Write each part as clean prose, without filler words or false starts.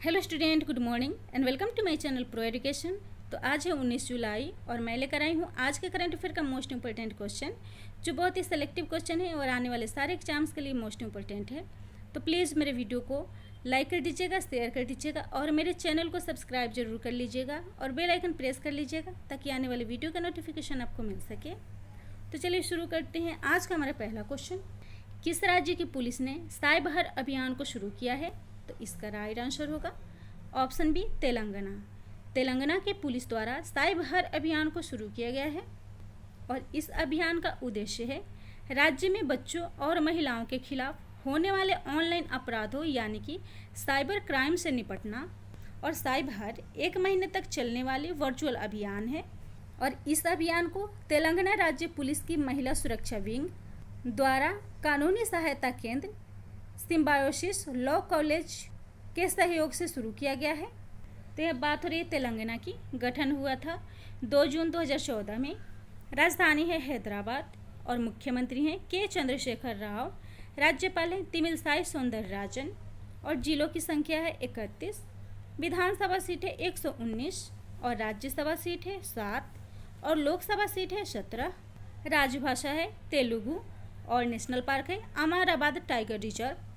Hello student, good morning and welcome to my channel Pro Education. तो आज है 19 जुलाई और मैं लेकर आई हूँ आज के करंट अफेयर का मोस्ट इंपॉर्टेंट क्वेश्चन, जो बहुत ही सेलेक्टिव क्वेश्चन है और आने वाले सारे एग्जाम्स के लिए मोस्ट इंपॉर्टेंट है। तो प्लीज़ मेरे वीडियो को लाइक कर दीजिएगा, शेयर कर दीजिएगा और मेरे चैनल को सब्सक्राइब जरूर कर लीजिएगा और बेल आइकन प्रेस कर लीजिएगा ताकि आने वाले वीडियो का नोटिफिकेशन आपको मिल सके। तो चलिए शुरू करते हैं। आज का हमारा पहला क्वेश्चन, किस राज्य की पुलिस ने साइबर अभियान को शुरू किया है? तो इसका राइट आंसर होगा ऑप्शन बी, तेलंगाना। तेलंगाना के पुलिस द्वारा साइबर अभियान को शुरू किया गया है और इस अभियान का उद्देश्य है राज्य में बच्चों और महिलाओं के खिलाफ होने वाले ऑनलाइन अपराधों यानी कि साइबर क्राइम से निपटना। और साइबर 1 महीने तक चलने वाली वर्चुअल अभियान है और इस अभियान को तेलंगाना राज्य पुलिस की महिला सुरक्षा विंग द्वारा कानूनी सहायता केंद्र सिम्बायोसिस लॉ कॉलेज के सहयोग से शुरू किया गया है। तो यह बात हो रही है तेलंगाना की। गठन हुआ था 2 जून 2014 में। राजधानी है हैदराबाद और मुख्यमंत्री हैं के चंद्रशेखर राव। राज्यपाल हैं तमिलसाई सौंदरराजन और जिलों की संख्या है 31। विधानसभा सीट है 119 और राज्यसभा सीट है 7 और लोकसभा सीट है 17। राजभाषा है तेलुगु और नेशनल पार्क है अमराबाद टाइगर रिजर्व।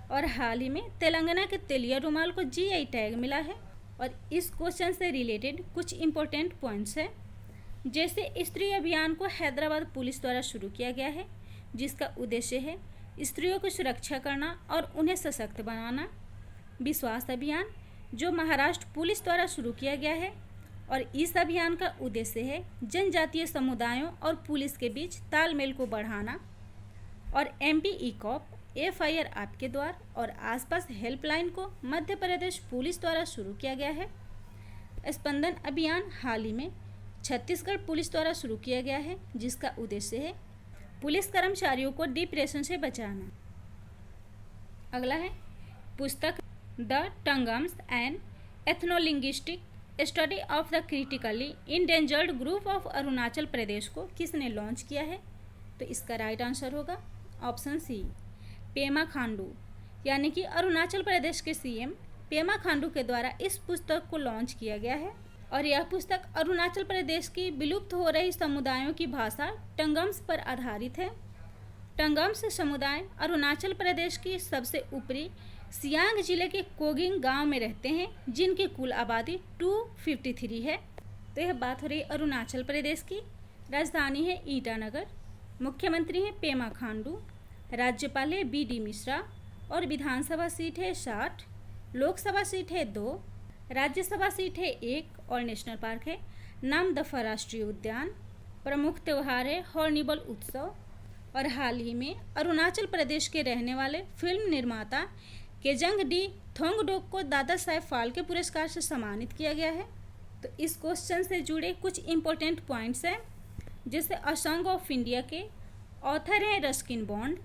और हाल ही में तेलंगाना के तेलिया रुमाल को जीआई टैग मिला है। और इस क्वेश्चन से रिलेटेड कुछ इम्पोर्टेंट पॉइंट्स है, जैसे स्त्री अभियान को हैदराबाद पुलिस द्वारा शुरू किया गया है, जिसका उद्देश्य है स्त्रियों की सुरक्षा करना और उन्हें सशक्त बनाना। विश्वास अभियान जो महाराष्ट्र पुलिस द्वारा शुरू किया गया है और इस अभियान का उद्देश्य है जनजातीय समुदायों और पुलिस के बीच तालमेल को बढ़ाना। और एमपी ई-कॉप FIR आपके द्वार और आसपास हेल्पलाइन को मध्य प्रदेश पुलिस द्वारा शुरू किया गया है। स्पंदन अभियान हाल ही में छत्तीसगढ़ पुलिस द्वारा शुरू किया गया है, जिसका उद्देश्य है पुलिस कर्मचारियों को डिप्रेशन से बचाना। अगला है पुस्तक the Tangams and ethnolinguistic study of the critically endangered group of Arunachal Pradesh को किसने लॉन्च किया है? तो इसका राइट आंसर होगा ऑप्शन सी, पेमा खांडू, यानी कि अरुणाचल प्रदेश के सीएम पेमा खांडू के द्वारा इस पुस्तक को लॉन्च किया गया है। और यह पुस्तक अरुणाचल प्रदेश की विलुप्त हो रही समुदायों की भाषा टंगम्स पर आधारित है। टंगम्स समुदाय अरुणाचल प्रदेश की सबसे ऊपरी सियांग जिले के कोगिंग गांव में रहते हैं, जिनकी कुल आबादी 253 है। तो यह बात हो रही अरुणाचल प्रदेश की। राजधानी है ईटानगर। मुख्यमंत्री हैं पेमा खांडू। राज्यपाल है BD मिश्रा और विधानसभा सीट है 60, लोकसभा सीट है 2, राज्यसभा सीट है 1 और नेशनल पार्क है नामदफा राष्ट्रीय उद्यान। प्रमुख त्यौहार है हॉर्निबल उत्सव। और हाल ही में अरुणाचल प्रदेश के रहने वाले फिल्म निर्माता केजंग डी थोंगडोक को दादा साहेब फाल्के पुरस्कार से सम्मानित किया गया है। तो इस क्वेश्चन से जुड़े कुछ इंपॉर्टेंट पॉइंट्स हैं, जैसे अ सॉन्ग ऑफ इंडिया के ऑथर हैं Ruskin Bond.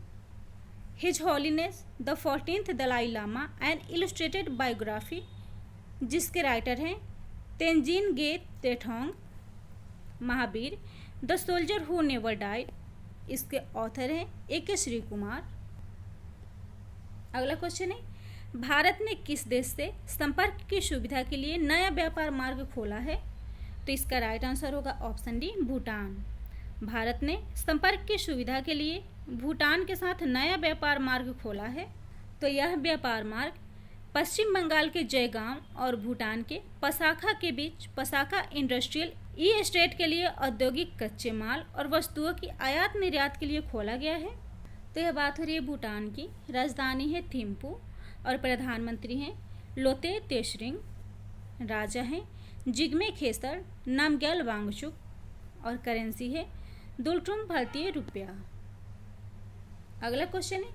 His holiness the 14th Dalai Lama and illustrated biography, जिसके राइटर हैं Tenzin Geyche Tethong. Mahavir the soldier who never died, इसके ऑथर हैं AK श्री कुमार। अगला क्वेश्चन है, भारत ने किस देश से संपर्क की सुविधा के लिए नया व्यापार मार्ग खोला है? तो इसका राइट आंसर होगा ऑप्शन डी, भूटान। भारत ने संपर्क की सुविधा के लिए भूटान के साथ नया व्यापार मार्ग खोला है। तो यह व्यापार मार्ग पश्चिम बंगाल के जयगांव और भूटान के पसाखा के बीच पसाखा इंडस्ट्रियल एस्टेट के लिए औद्योगिक कच्चे माल और वस्तुओं की आयात निर्यात के लिए खोला गया है। तो यह बात हो रही है भूटान की। राजधानी है थिम्पू और प्रधानमंत्री हैं लोते तेशरिंग। राजा हैं जिग्मे खेसर नामग्याल वांगचुक और करेंसी है दुलटुम भारतीय रुपया। अगला क्वेश्चन है,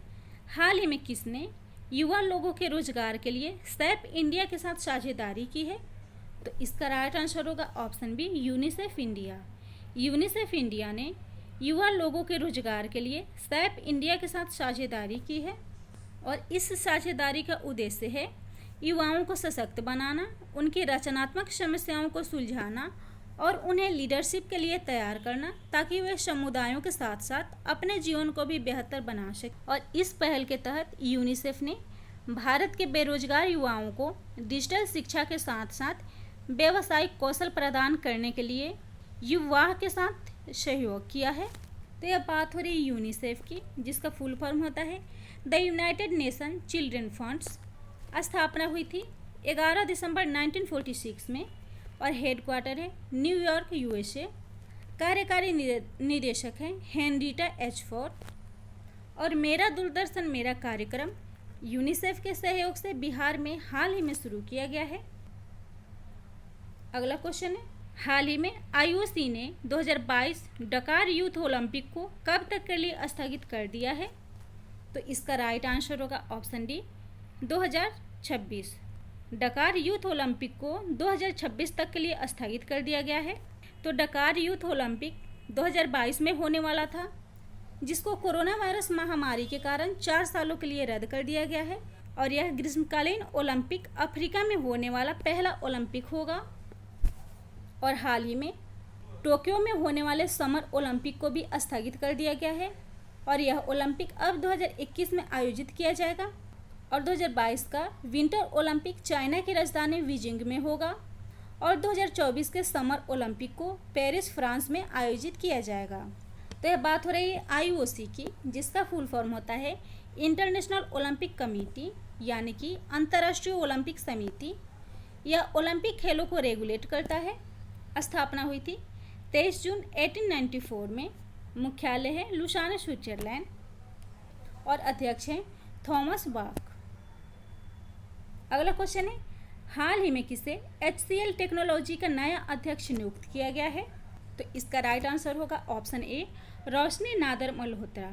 हाल ही में किसने युवा लोगों के रोजगार के लिए सैप इंडिया के साथ साझेदारी की है? तो इसका राइट आंसर होगा option B, UNICEF India. UNICEF India ने युवा लोगों के रोजगार के लिए सैप इंडिया के साथ साझेदारी की है और इस साझेदारी का उद्देश्य है युवाओं को सशक्त बनाना, उनकी रचनात्मक समस्याओं को सुलझाना और उन्हें लीडरशिप के लिए तैयार करना, ताकि वे समुदायों के साथ साथ अपने जीवन को भी बेहतर बना सकें। और इस पहल के तहत यूनिसेफ ने भारत के बेरोजगार युवाओं को डिजिटल शिक्षा के साथ साथ व्यावसायिक कौशल प्रदान करने के लिए युवा के साथ सहयोग किया है। तो यह बात हो रही यूनिसेफ की, जिसका फुल फॉर्म होता है the United nation children funds. स्थापना हुई थी 11 दिसंबर 1946 में और हेडक्वार्टर है न्यूयॉर्क USA। कार्यकारी निदेशक हैं हेनरीटा एच फोर्ड। और मेरा दूरदर्शन मेरा कार्यक्रम यूनिसेफ के सहयोग से बिहार में हाल ही में शुरू किया गया है। अगला क्वेश्चन है, हाल ही में IOC ने 2022 डकार यूथ ओलंपिक को कब तक के लिए स्थगित कर दिया है? तो इसका राइट आंसर होगा ऑप्शन डी 2026। डकार यूथ ओलंपिक को 2026 तक के लिए स्थगित कर दिया गया है। तो डकार यूथ ओलंपिक 2022 में होने वाला था, जिसको कोरोना वायरस महामारी के कारण 4 सालों के लिए रद्द कर दिया गया है। और यह ग्रीष्मकालीन ओलंपिक अफ्रीका में होने वाला पहला ओलंपिक होगा। और हाल ही में टोक्यो में होने वाले समर ओलंपिक को भी स्थगित कर दिया गया है। और यह ओलंपिक अब 2021 में आयोजित किया जाएगा। और 2022 का विंटर ओलंपिक चाइना की राजधानी बीजिंग में होगा। और 2024 के समर ओलंपिक को पेरिस फ्रांस में आयोजित किया जाएगा। तो यह बात हो रही है IOC की, जिसका फुल फॉर्म होता है इंटरनेशनल ओलंपिक कमेटी, यानी कि अंतर्राष्ट्रीय ओलंपिक समिति। यह ओलंपिक खेलों को रेगुलेट करता है। स्थापना हुई थी 23 जून 1894 में। मुख्यालय है लुसाने स्विट्जरलैंड। और अध्यक्ष हैं थॉमस बाक। अगला क्वेश्चन है, हाल ही में किसे HCL टेक्नोलॉजी का नया अध्यक्ष नियुक्त किया गया है? तो इसका राइट आंसर होगा ऑप्शन ए रोशनी नादर मल्होत्रा।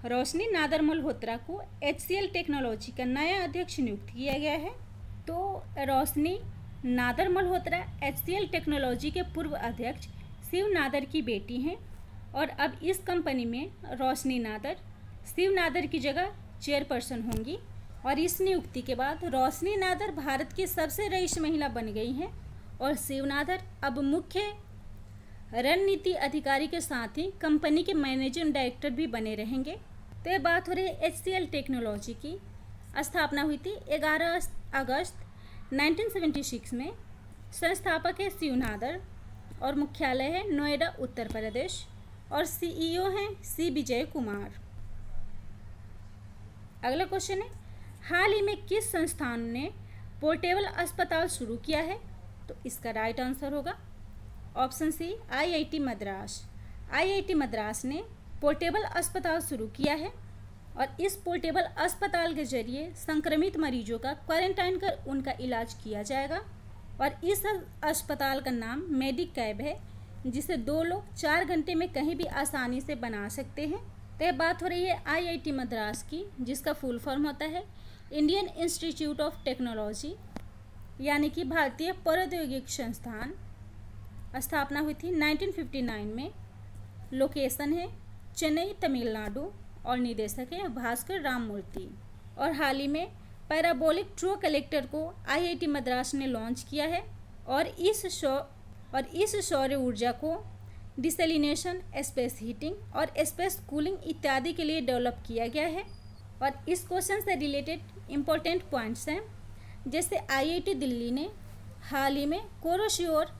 रोशनी नादर मल्होत्रा को HCL टेक्नोलॉजी का नया अध्यक्ष नियुक्त किया गया है। तो रोशनी नादर मल्होत्रा HCL टेक्नोलॉजी के पूर्व अध्यक्ष शिव नादर की बेटी हैं। और अब इस कंपनी में रोशनी नादर शिव नादर की जगह चेयरपर्सन होंगी। और इस नियुक्ति के बाद रोशनी नादर भारत की सबसे रईस महिला बन गई हैं। और शिव नादर अब मुख्य रणनीति अधिकारी के साथ ही कंपनी के मैनेजिंग डायरेक्टर भी बने रहेंगे। तो ये बात हो रही है HCL टेक्नोलॉजी की। स्थापना हुई थी 11 अगस्त 1976 में। संस्थापक है शिव नादर और मुख्यालय है नोएडा उत्तर प्रदेश। और CEO हैं C विजय कुमार। अगला क्वेश्चन है, हाल ही में किस संस्थान ने पोर्टेबल अस्पताल शुरू किया है? तो इसका राइट आंसर होगा option C IIT Madras. IIT Madras ने पोर्टेबल अस्पताल शुरू किया है। और इस पोर्टेबल अस्पताल के जरिए संक्रमित मरीजों का क्वारंटाइन कर उनका इलाज किया जाएगा। और इस अस्पताल का नाम मेडिकैब है, जिसे 2 लोग 4 घंटे में कहीं भी आसानी से बना सकते हैं। तो यह बात हो रही है IIT मद्रास की, जिसका फुल फॉर्म होता है इंडियन इंस्टीट्यूट ऑफ टेक्नोलॉजी, यानी कि भारतीय प्रौद्योगिक संस्थान। स्थापना हुई थी 1959 में। लोकेशन है चेन्नई तमिलनाडु। और निदेशक है भास्कर राममूर्ति। और हाल ही में पैराबोलिक ट्रो कलेक्टर को IIT मद्रास ने लॉन्च किया है। और इस सौर ऊर्जा को डिसैलिनेशन, स्पेस हीटिंग और स्पेस कूलिंग इत्यादि के लिए डेवलप किया गया है। और इस क्वेश्चन से रिलेटेड इम्पोर्टेंट पॉइंट्स हैं, जैसे IIT दिल्ली ने हाल ही में कोरोश्योर,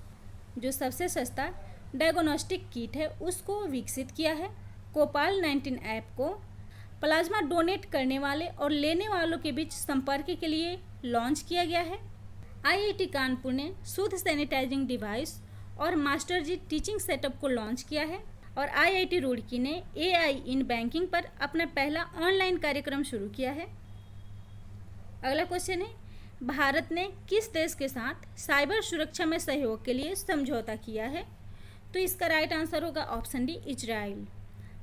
जो सबसे सस्ता डायग्नोस्टिक किट है, उसको विकसित किया है। कोपाल 19 ऐप को प्लाज्मा डोनेट करने वाले और लेने वालों के बीच संपर्क के लिए लॉन्च किया गया है। IIT कानपुर ने शुद्ध सैनिटाइजिंग डिवाइस और मास्टर जी टीचिंग सेटअप को लॉन्च किया है। और IIT रुड़की ने AI इन बैंकिंग पर अपना पहला ऑनलाइन कार्यक्रम शुरू किया है। अगला क्वेश्चन है, भारत ने किस देश के साथ साइबर सुरक्षा में सहयोग के लिए समझौता किया है? तो इसका राइट आंसर होगा ऑप्शन डी इजराइल।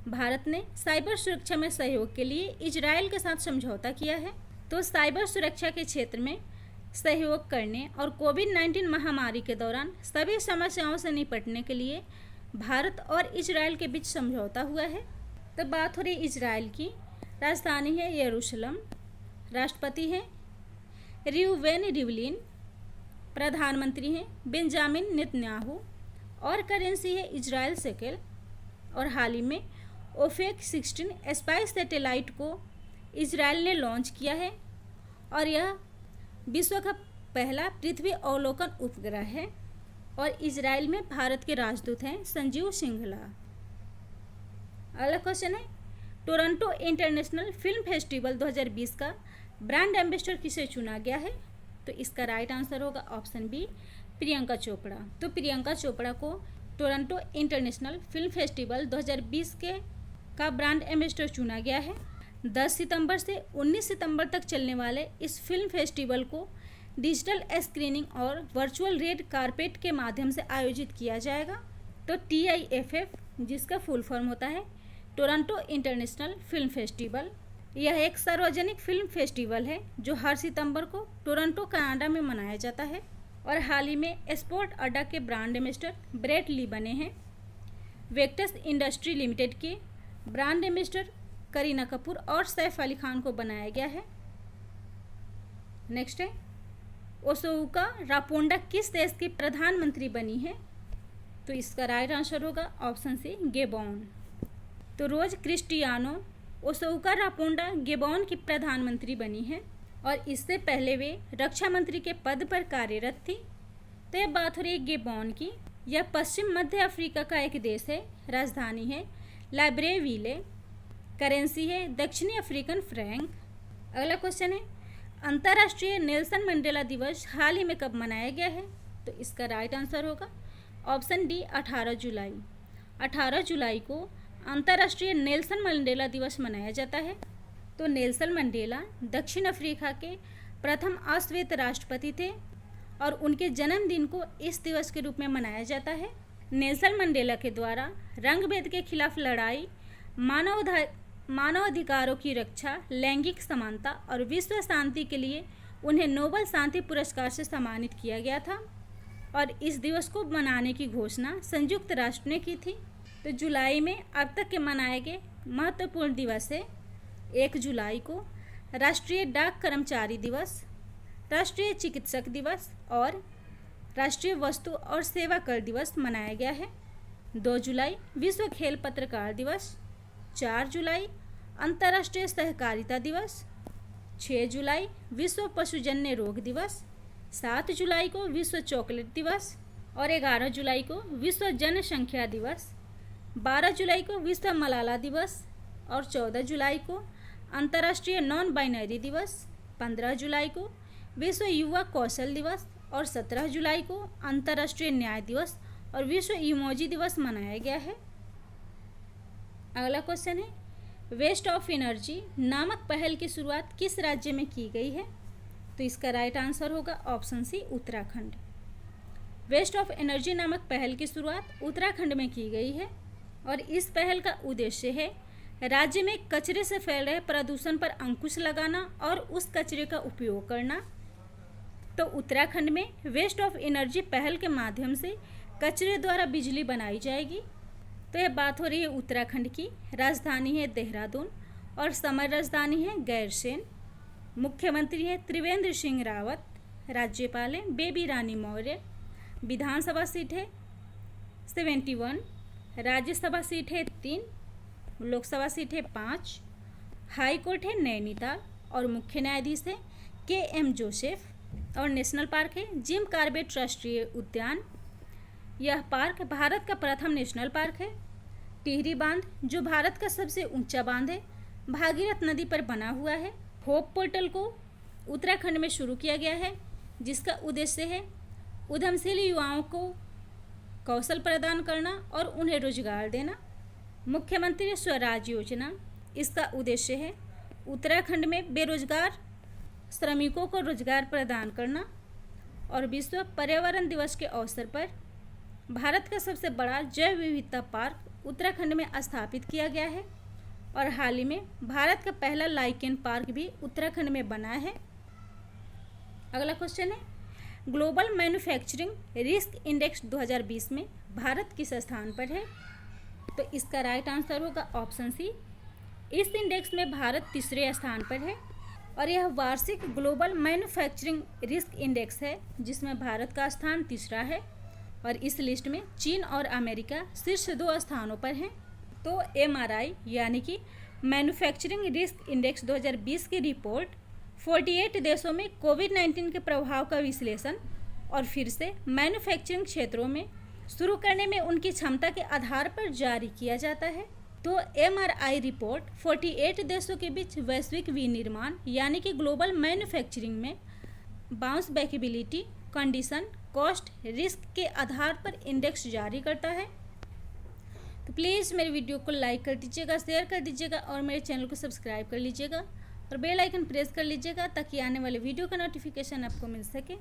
भारत ने साइबर सुरक्षा में सहयोग के लिए इजराइल के साथ समझौता किया है। तो साइबर सुरक्षा के क्षेत्र में सहयोग करने और कोविड-19 महामारी के दौरान सभी समस्याओं से निपटने के लिए भारत और इजराइल के बीच समझौता हुआ है। तो बात हो रही इजराइल की। राजधानी है यरूशलेम। राष्ट्रपति हैं रियूवेन रिवलिन। प्रधानमंत्री हैं बेंजामिन नेतन्याहू। और करेंसी है इजराइल शेकेल। और हाल ही में OPEC 16 स्पाइस सैटेलाइट को इजराइल ने लॉन्च किया है। और यह विश्व का पहला पृथ्वी अवलोकन उपग्रह है। और इजराइल में भारत के राजदूत हैं संजीव सिंघला। अगला क्वेश्चन है, टोरंटो इंटरनेशनल फिल्म फेस्टिवल 2020 का ब्रांड एम्बेसडर किसे चुना गया है? तो इसका राइट आंसर होगा ऑप्शन बी, प्रियंका चोपड़ा। तो प्रियंका चोपड़ा को टोरंटो इंटरनेशनल फिल्म फेस्टिवल 2020 का ब्रांड एम्बेसडर चुना गया है। 10 सितंबर से 19 सितंबर तक चलने वाले इस फिल्म फेस्टिवल को डिजिटल स्क्रीनिंग और वर्चुअल रेड कारपेट के माध्यम से आयोजित किया जाएगा। तो TIFF, जिसका फुल फॉर्म होता है टोरंटो इंटरनेशनल फिल्म फेस्टिवल, यह एक सार्वजनिक फिल्म फेस्टिवल है जो हर सितंबर को टोरंटो कनाडा में मनाया जाता है। और हाल ही में स्पोर्ट अड्डा के ब्रांड एम्बेसडर ब्रेट ली बने हैं। वेक्टस इंडस्ट्री लिमिटेड के ब्रांड एम्बेसडर करीना कपूर और सैफ अली खान को बनाया गया है। नेक्स्ट है, ओसुका रापोंडा किस देश की प्रधानमंत्री बनी है? तो इसका राइट आंसर होगा ऑप्शन सी, गेबॉन। तो रोज क्रिस्टियानो ओसुका रापोंडा गेबॉन की प्रधानमंत्री बनी है और इससे पहले वे रक्षा मंत्री के पद पर कार्यरत थी। तो यह बात हो रही है गेबॉन की। यह पश्चिम मध्य अफ्रीका का एक देश है। राजधानी है लाइब्रेविले। करेंसी है दक्षिणी अफ्रीकन फ्रैंक। अगला क्वेश्चन है, अंतर्राष्ट्रीय नेल्सन मंडेला दिवस हाल ही में कब मनाया गया है? तो इसका राइट आंसर होगा ऑप्शन डी, 18 जुलाई। 18 जुलाई को अंतर्राष्ट्रीय नेल्सन मंडेला दिवस मनाया जाता है। तो नेल्सन मंडेला दक्षिण अफ्रीका के प्रथम अश्वेत राष्ट्रपति थे और उनके जन्मदिन को इस दिवस के रूप में मनाया जाता है। नेल्सन मंडेला के द्वारा रंगभेद के खिलाफ लड़ाई, मानव अधिकारों की रक्षा, लैंगिक समानता और विश्व शांति के लिए उन्हें नोबेल शांति पुरस्कार से सम्मानित किया गया था। और इस दिवस को मनाने की घोषणा संयुक्त राष्ट्र ने की थी। तो जुलाई में अब तक के मनाए गए महत्वपूर्ण दिवस है 1 जुलाई को राष्ट्रीय डाक कर्मचारी दिवस, राष्ट्रीय चिकित्सक दिवस और राष्ट्रीय वस्तु और सेवा कर दिवस मनाया गया है। 2 जुलाई विश्व खेल पत्रकार दिवस, 4 जुलाई अंतर्राष्ट्रीय सहकारिता दिवस, 6 जुलाई विश्व पशुजन्य रोग दिवस, 7 जुलाई को विश्व चॉकलेट दिवस और 11 जुलाई को विश्व जनसंख्या दिवस, 12 जुलाई को विश्व मलाला दिवस और 14 जुलाई को अंतर्राष्ट्रीय नॉन बाइनरी दिवस, 15 जुलाई को विश्व युवा कौशल दिवस और 17 जुलाई को अंतर्राष्ट्रीय न्याय दिवस और विश्व इमोजी दिवस मनाया गया है। अगला क्वेश्चन है, वेस्ट ऑफ एनर्जी नामक पहल की शुरुआत किस राज्य में की गई है? तो इसका राइट आंसर होगा option C, Uttarakhand. Waste of energy नामक पहल की शुरुआत उत्तराखंड में की गई है और इस पहल का उद्देश्य है राज्य में कचरे से फैल रहे प्रदूषण पर अंकुश लगाना और उस कचरे का उपयोग करना। तो उत्तराखंड में वेस्ट ऑफ एनर्जी पहल के माध्यम से कचरे द्वारा बिजली बनाई जाएगी। तो यह बात हो रही है उत्तराखंड की। राजधानी है देहरादून और समर राजधानी है गैरसैंण। मुख्यमंत्री है त्रिवेंद्र सिंह रावत। राज्यपाल है बेबी रानी मौर्य। विधानसभा सीट है 71। राज्यसभा सीट है 3। लोकसभा सीट है 5। हाई कोर्ट है नैनीताल और मुख्य न्यायाधीश है KM जोसेफ। और नेशनल पार्क है जिम कॉर्बेट राष्ट्रीय उद्यान। यह पार्क भारत का प्रथम नेशनल पार्क है। टिहरी बांध, जो भारत का सबसे ऊंचा बांध है, भागीरथ नदी पर बना हुआ है। होप पोर्टल को उत्तराखंड में शुरू किया गया है, जिसका उद्देश्य है उद्यमशील युवाओं को कौशल प्रदान करना और उन्हें रोजगार देना। मुख्यमंत्री स्वराज योजना, इसका उद्देश्य है उत्तराखंड में बेरोजगार श्रमिकों को रोजगार प्रदान करना। और विश्व पर्यावरण दिवस के अवसर पर भारत का सबसे बड़ा जैव विविधता पार्क उत्तराखंड में स्थापित किया गया है और हाल ही में भारत का पहला लाइकेन पार्क भी उत्तराखंड में बना है। अगला क्वेश्चन है, ग्लोबल मैन्युफैक्चरिंग रिस्क इंडेक्स 2020 में भारत किस स्थान पर है? तो इसका राइट आंसर होगा ऑप्शन सी। इस इंडेक्स में भारत तीसरे स्थान पर है और यह वार्षिक ग्लोबल मैन्युफैक्चरिंग रिस्क इंडेक्स है, जिसमें भारत का स्थान तीसरा है और इस लिस्ट में चीन और अमेरिका शीर्ष 2 स्थानों पर हैं। तो MRI यानी कि मैन्युफैक्चरिंग रिस्क इंडेक्स 2020 की रिपोर्ट 48 देशों में कोविड-19 के प्रभाव का विश्लेषण और फिर से मैन्युफैक्चरिंग क्षेत्रों में शुरू करने में उनकी क्षमता के आधार पर जारी किया जाता है। तो MRI रिपोर्ट 48 देशों के बीच वैश्विक विनिर्माण यानी कि ग्लोबल मैन्युफैक्चरिंग में बाउंस बैकेबिलिटी, कंडीशन, कॉस्ट, रिस्क के आधार पर इंडेक्स जारी करता है। तो प्लीज़ मेरे वीडियो को लाइक कर दीजिएगा, शेयर कर दीजिएगा और मेरे चैनल को सब्सक्राइब कर लीजिएगा और बेल आइकन प्रेस कर लीजिएगा ताकि आने वाले वीडियो का नोटिफिकेशन आपको मिल सके।